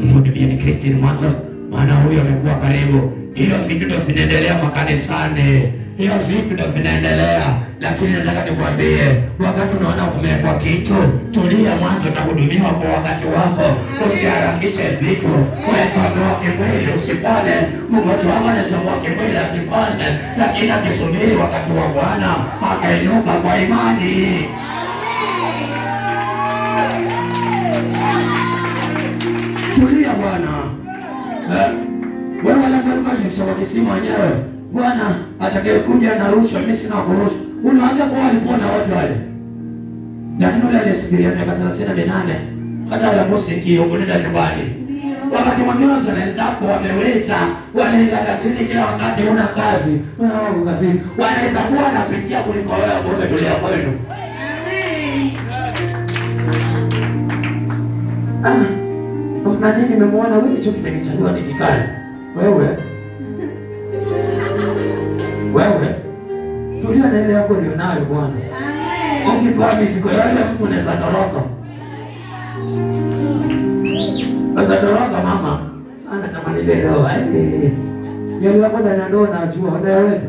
Mhudumia ni Kristi ni mwanzo. Maana huyo amekuwa karibu. Hiyo vitu ndio vinaendelea makanisani. Hiyo vitu ndio vinaendelea. Lakini nataka nikwambie, wakati unaona kumekwa kitu, tulia mwanzo, utahudumiwa kwa wakati wako. Usiharakishe vitu. Wewe sawa kimwili usipone. Mgonjwa wako anasema kimwili asipone, lakini akisubiri wakati wa Bwana akainuka kwa imani. Tulia Bwana. Wewe wala mbalika Yesu wakisema wenyewe, Bwana atakayekuja na rushwa, mimi sina kurushwa. Unaanza kwa walipona watu wale. Lakini yule aliyesikia miaka 38 hata aliposingia unaenda nyumbani. Wakati mwingine wenzako wameweza, wanaenda kazini kila wakati una kazi. Wao kazini wanaweza kuwa wanapitia kuliko wewe ambao umetulia kwenu. Na nini nimemwona wewe hicho kitengenezwa ni kikali. Wewe tulia na ile yako ulionayo Bwana. Amen. Ukipewa mizigo yale mtu unaweza toroka. Unaweza toroka mama. Anatamani ile ndoa. Yale yako ndani ya ndoa najua unaweza.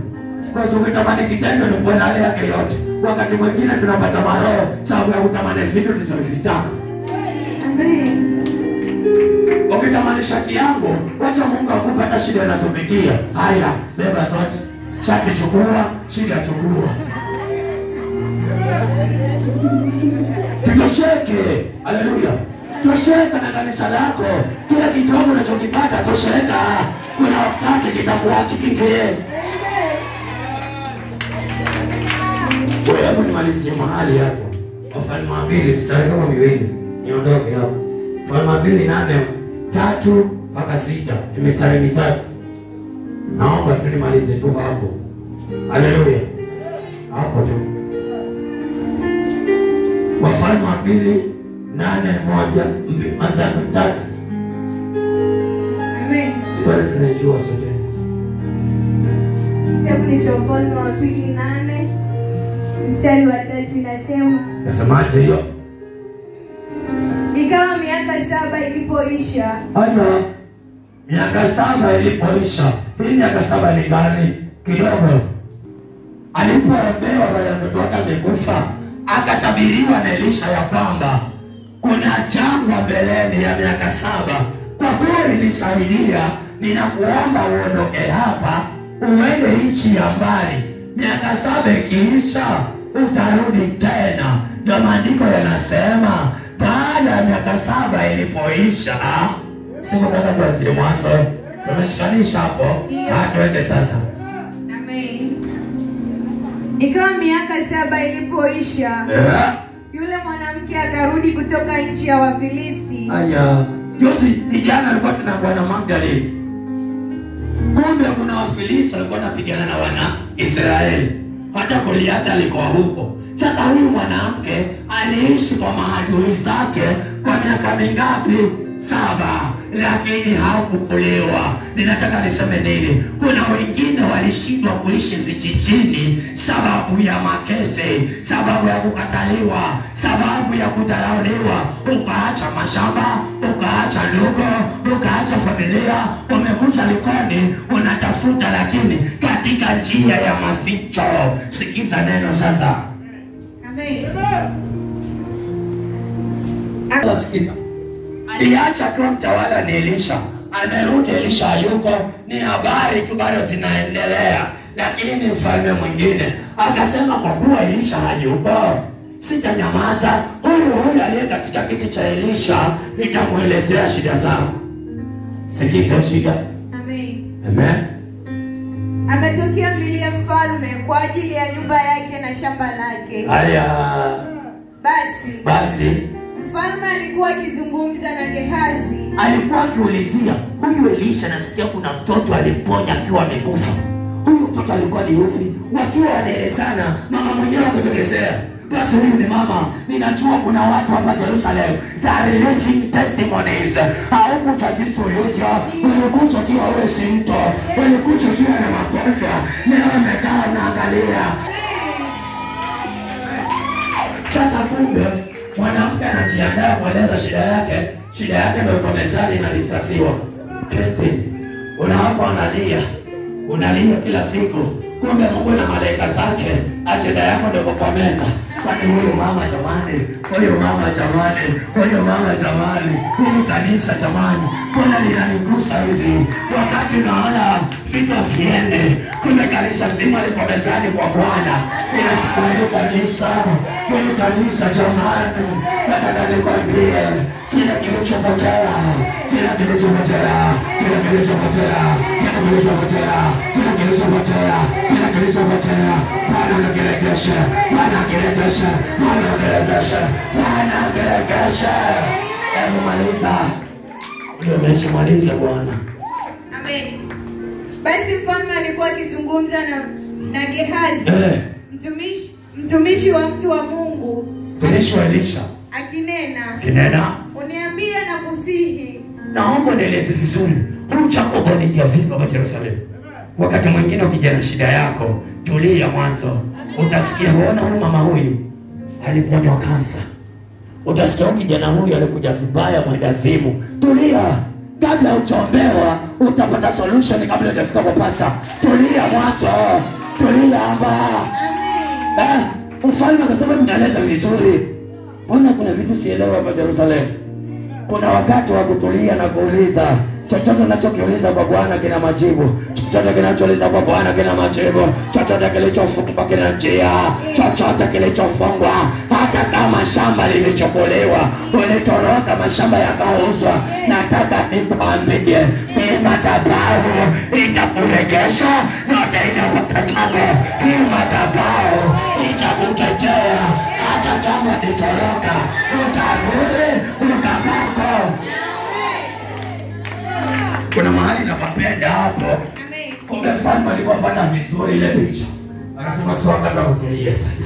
Kwa sababu ukitamani kitendo ni kwa hali yake yote. Wakati mwingine tunapata maroho sababu ya kutamani vitu tusivyovitaka. Amen. Ukitamani shati yangu, wacha Mungu akupata shida unazopitia. Haya, beba zote. Shati chukua, shida chukua. Tosheke. Haleluya. Tosheka na kanisa lako. Kila kidogo unachokipata tosheka. Kuna wakati kitakuwa kipekee. Wewe hebu nimalizie mahali hapo. Wafalme wa 2 mstari kama 2. Niondoke hapo. Wafalme wa 2:8 mpaka 6. Ni mistari mitatu. Naomba tu nimalize tu hapo. Haleluya. Hapo tu. Wafalme wa 2:8-1-3. Amen. Stori tunajua sote. Kitabu ni cha Wafalme wa 2:8 mstari wa 3 inasema, Nasemaje hiyo? ikawa miaka 7 ilipoisha. Hata miaka 7 ilipoisha. Hii miaka 7 ni gani? Kidogo. Alipoombewa baada ya mtoto wake amekufa, akatabiriwa na Elisha ya kwamba kuna jangwa mbeleni ya miaka 7. Kwa kweli nisaidia, ninakuomba uondoke hapa, uende nchi ya mbali. Miaka 7 ikiisha, utarudi tena. Ndio maandiko yanasema, baada ya miaka 7 ilipoisha, sema kama tuanzie mwanzo. Tumeshikanisha hapo. Twende sasa. Amen. Ikawa miaka 7 ilipoisha, yule mwanamke akarudi kutoka nchi ya Wafilisti. Aya, juzi kijana alikuwa tunakuwa na Magdalene. Kumbe kuna Wafilisti walikuwa wanapigana na wana Israeli. Hata Goliathi alikuwa huko. Sasa huyu mwanamke aliishi kwa maadui zake kwa miaka mingapi? 7, lakini hakuolewa. Ninataka niseme nini? Kuna wengine walishindwa kuishi vijijini sababu ya makese, sababu ya kukataliwa, sababu ya kudharauliwa. Ukaacha mashamba, ukaacha ndugu, ukaacha familia, umekuja Likoni unatafuta, lakini katika njia ya maficho. Sikiza neno sasa. Amen. Sikiza. Aliacha kwa mtawala ni Elisha. Amerudi Elisha yuko, ni habari tu bado zinaendelea. Lakini ni mfalme mwingine. Akasema kwa kuwa Elisha hayuko, sitanyamaza. Huyu aliye katika kiti cha Elisha nitamuelezea shida zangu. Sikiza shida. Amen. Amen. Akatokea mlilie mfalme kwa ajili ya nyumba yake na shamba lake. Haya. Basi mfalme alikuwa akizungumza na Gehazi. Alikuwa akiulizia, huyu Elisha nasikia kuna mtoto aliponya akiwa amekufa. Huyu mtoto alikuwa ni yupi? Wakiwa wanaelezana, mama mwenyewe akatokezea. Basi huyu ni mama, ninajua kuna watu hapa Jerusalem, they are living testimonies. Haukuja jinsi ulivyo, ulikuja kiwa wewe si mto, ulikuja kiwa na magonjwa, leo umekaa unaangalia. Sasa kumbe, mwanamke anajiandaa kueleza shida yake. Shida yake ndio kwa mezani inadiskasiwa. Kristi, unawapa unalia kila siku. Kumbe Mungu na malaika zake, ajenda yako ndio kwa meza. Kwani huyu mama jamani, huyu mama jamani, hili kanisa jamani, mbona linanigusa hivi? Wakati naona vitu viende, kumbe kanisa zima liko mezani kwa Bwana. Inasiku hili kanisa jamani, nataka nikwambie, kila kilichopotea, Maliza Bwana. Amen. Basi mfalme alikuwa akizungumza na Gehazi, mtumishi wa mtu wa Mungu, mtumishi wa Elisha, akinena, uniambie na kusihi. Naomba nieleze vizuri. Huyu Jacob aliingia vipi hapa Yerusalemu? Wakati mwingine ukija na shida yako, tulia mwanzo. Utasikia huona huyu mama huyu aliponywa kansa. Utasikia kijana huyu alikuja vibaya mwendazimu. Tulia. Kabla hujaombewa utapata solution kabla hujafika kwa pasta. Tulia mwanzo. Tulia hapa. Amen. Mfalme akasema mnaeleza vizuri. Mbona kuna vitu sielewa hapa Yerusalemu? Kuna wakati wa kutulia na kuuliza. Chochote unachokiuliza kwa Bwana kina majibu. Chochote kinachouliza kwa Bwana kina majibu. Chochote kilichofungwa kina njia. Chochote kilichofungwa, hata kama shamba lilichokolewa, ulitoroka mashamba yakauzwa, nataka nikwambie, hii madhabahu itakurejesha na itakutetea. Hii madhabahu itakutetea. Hata kama utoroka, utarudi ukapako. Kuna mahali napapenda hapo. Kumbe mfalme alikuwa pata vizuri ile picha. Akasema sio wakati wa kutulia sasa.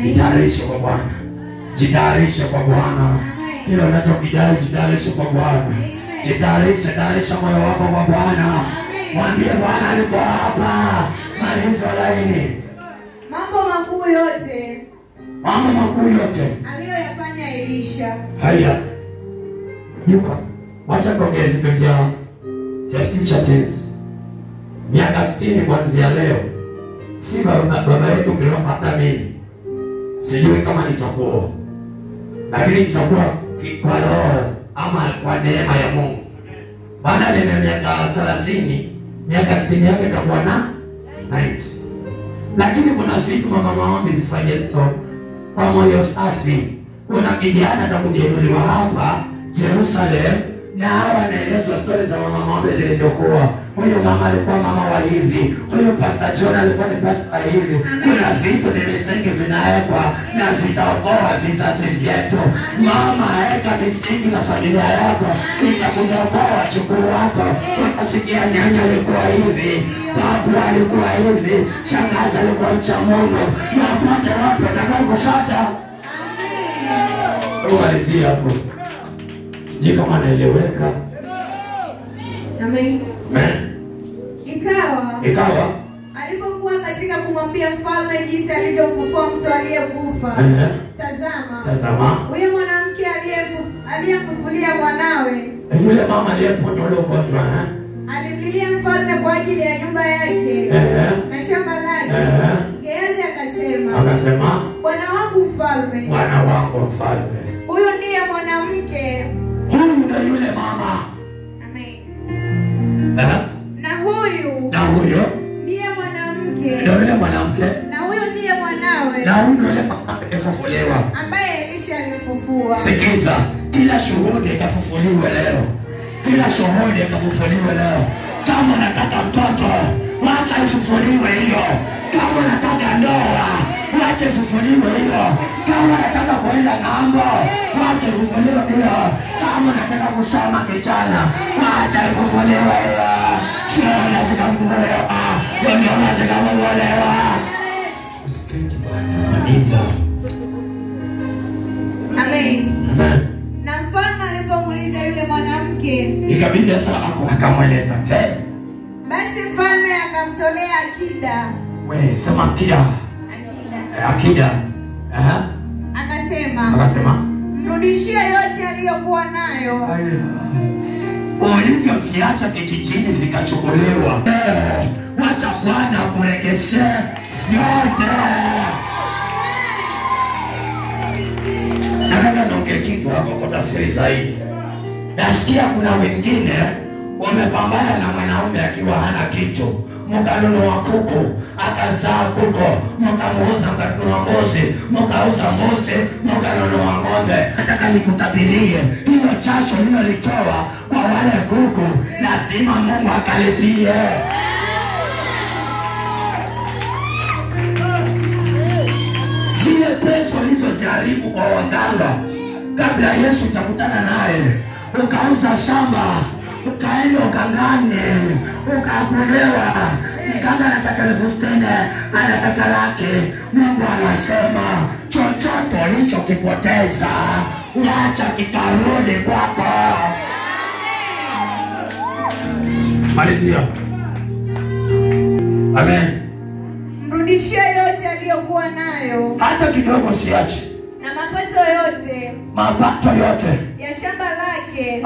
Jitayarishe kwa Bwana. Jitayarishe kwa Bwana. Kila unachokidai jitayarishe kwa Bwana. Jitayarishe, tayarisha moyo wako kwa Bwana. Mwambie Bwana aliko hapa. Maliza laini. Mambo makuu yote aliyoyafanya Elisha. Haya. Yuko. Wacha kuongea vitu vya future tense. Miaka 60 kuanzia leo. Si baba yetu kilopata mimi. Sijui kama nitakuwa. Lakini kitakuwa kwa roho ama kwa neema ya Mungu. Baada ya miaka 30, miaka 60 yake itakuwa na 90. Lakini kuna vitu mama maombi vifanye leo kwa moyo safi. Kuna kijana atakujeruhiwa hapa Jerusalem. Na hawa anaelezwa stories za mama maombi zilivyokuwa. Huyo mama alikuwa mama wa hivi. Huyo Pastor John alikuwa ni pastor hivi. Kuna vitu ni misingi vinawekwa na vitaokoa vizazi vyetu. Mama eka misingi na familia yako. Itakuja okoa wachukuu wako. Utasikia nyanya alikuwa hivi. Babu alikuwa hivi. Shangazi alikuwa mcha Mungu. Na wafuate wapo na kufuata. Amen. Umalizia hapo. Sijui kama naeleweka. Amen. Amen. Ikawa alipokuwa katika kumwambia mfalme jinsi alivyomfufua mtu aliyekufa. Tazama. Huyo mwanamke aliyemfufulia mwanawe. Yule mama aliyeponywa ule ugonjwa, alimlilia mfalme kwa ajili ya nyumba yake na shamba lake. Gehazi akasema, Bwana wangu mfalme. Huyu ndiye mwanamke. Huyu ndio yule mama. Amen. Na huyo ndiye mwanamke. Ndio yule mwanamke. Na huyo ndiye mwanawe. Na huyo ndiye aliyefufuliwa. Ambaye Elisha alimfufua. Sikiza, kila shuhudi ikafufuliwa leo. Kila shuhudi ikafufuliwa leo. Kama unataka mtoto, wacha ifufuliwe hiyo. Kama unataka ndoa, wacha ifufuliwe hiyo. Kama unataka kuenda ng'ambo, wacha ifufuliwe hiyo. Kama unataka kusoma kijana, wacha ifufuliwe hiyo. Sio lazima kufufuliwa. Sio lazima kufufuliwa. Usiketi bwana. Maliza. Amen. Amen. Na mfalme alipomuuliza yule mwanamke, ikabidi sasa akamweleza tena. Basi mfalme akamtolea akida. Wewe sema akida. Akida. Akasema mrudishie yote aliyokuwa nayo. Ulivyoviacha kijijini vikachukuliwa. Wacha Bwana akurejeshe yote. Nataka niongee kitu hapo kwa tafsiri zaidi. Nasikia kuna wengine wamepambana na mwanaume akiwa hana kitu. Mkanunua kuku, akazaa kuku, mkamuuza, mkanunua mbuzi, mkauza mbuzi, mkanunua ng'ombe. Nataka nikutabirie, hilo jasho linalitoa kwa wale kuku, lazima Mungu akalipie. Zile pesa ulizoziharibu kwa waganga kabla Yesu chakutana naye, ukauza shamba, ukaenda ukangane, ukakulewa, mganga anataka 60,000, anataka laki. Mungu anasema chochote ulichokipoteza wacha kitarudi kwako. Malizia. Amen. Mrudishie yote aliyokuwa nayo, hata kidogo siache, na mapato yote ya shamba lake.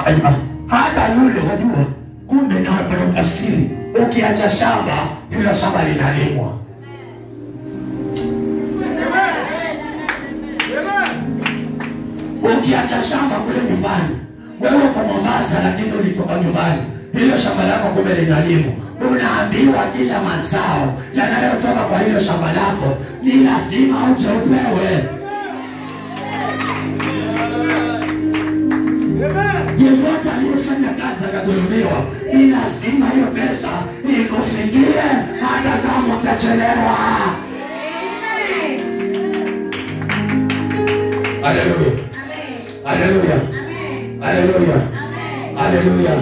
Hata yule wajua, kumbe na wapenda tafsiri, ukiacha shamba, hilo shamba linalimwa. Ukiacha shamba kule nyumbani, wewe uko Mombasa lakini ulitoka nyumbani, hilo shamba lako kumbe linalimwa. Unaambiwa kila mazao yanayotoka kwa hilo shamba lako ni lazima uje upewe. Yeyote aliyefanya kazi akadhulumiwa, ni lazima hiyo pesa ikufikie hata kama utachelewa. Haleluya. Haleluya. Haleluya. Haleluya.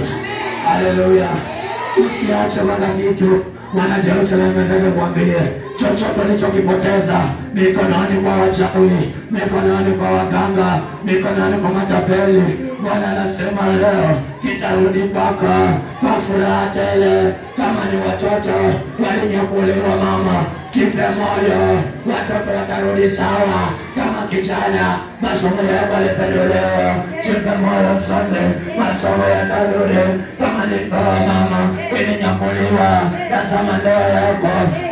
Haleluya. Usiache wala kitu. Mwana Jerusalem nataka kuambie, chochote ulichokipoteza mikononi mwa wachawi, mikononi mwa waganga, mikononi mwa matapeli, Bwana anasema leo kitarudi kwako kwa furaha tele. Kama ni watoto walinyakuliwa, mama, kipe moyo, watoto watarudi sawa. Kama kijana masomo yako yalipendelewa, kipe moyo msonde, masomo yatarudi. Kama ni mama ilinyakuliwa, tazama ndoa yako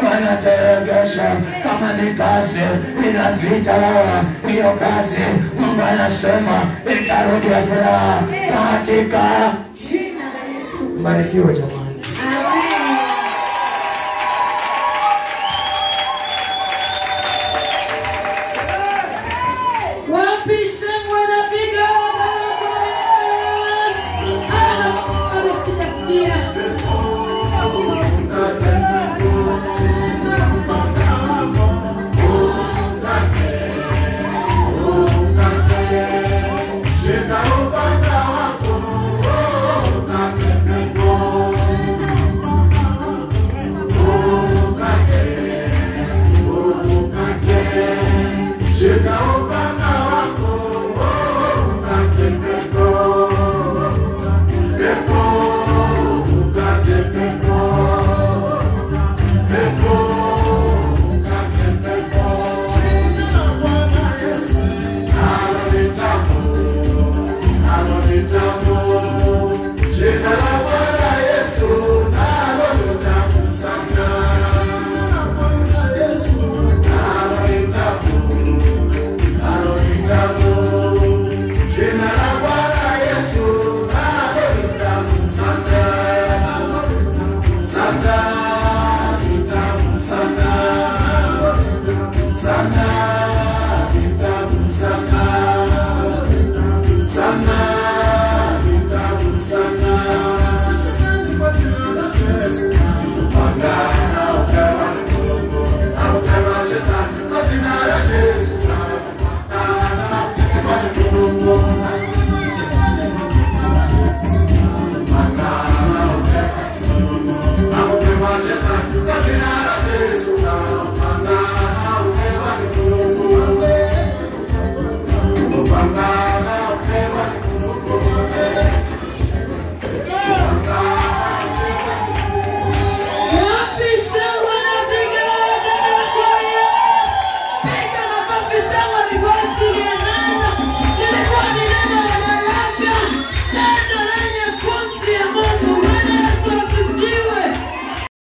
wanateregesha. Kama ni kazi inapita, hiyo kazi Mungu anasema itarudi ya furaha katika jina la Yesu. Mbarikiwe jamaa.